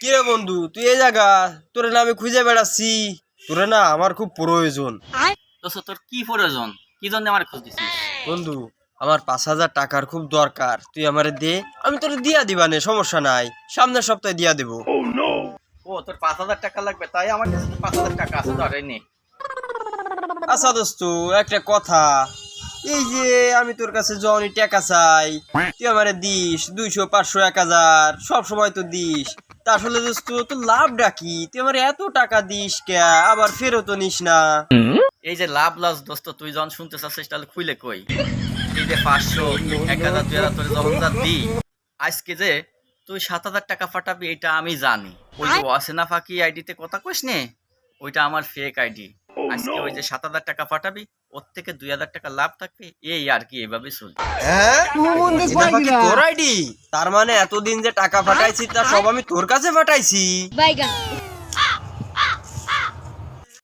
কিরে বন্ধু, তুই এই জায়গা? তোরে না আমি খুঁজে বেড়াচ্ছি। তোরে না আমার খুব প্রয়োজন। দোস্ত তোর কি প্রয়োজন? কি জন্য আমার খোঁজ দিছিস? বন্ধু, আমার 5,000 টাকার খুব দরকার, তুই আমারে দে। আমি তোরে দিয়া দিবানে, সমস্যা নাই, সামনের সপ্তাহে দিয়া দেবো। ও তোর 5,000 টাকা লাগবে, তাই আমার কাছে তো 5,000 টাকা আছে, ধরে নে। আচ্ছা দোস্ত, একটা কথা, এই যে আমি তোর কাছে যখনই টাকা চাই তুই আমারে দিস 200, 500, 1,000 সব সময় তো দিস। তা আসলে দোস্ত তোর লাভটা কি? তুই আমার এত টাকা দিস কে, আবার ফেরতও নিস না। এই যে লাভ লস দোস্ত, তুই যখন শুনতে চাচ্ছিস তাহলে খুইলে কই। এই যে 500, 1,000, 2,000 তোর যখন যা দি, আজকে যে তুই 7,000 টাকা ফাটাবি এটা আমি জানি। ওই যে অসেনা ফাঁকি আইডিতে কথা কইস নে, ওইটা আমার ফেক আইডি। আজকে ওই যে 7,000 টাকা ফাটাবি, ওর থেকে 2,000 টাকা লাভ থাকবে, এই আর কি, এভাবে চলবে। হ্যাঁ, এটা বাকি তোর আইডি? তার মানে এতদিন যে টাকা ফাটাইছি তা সব আমি তোর কাছে ফাটাইছি। Bye, guys.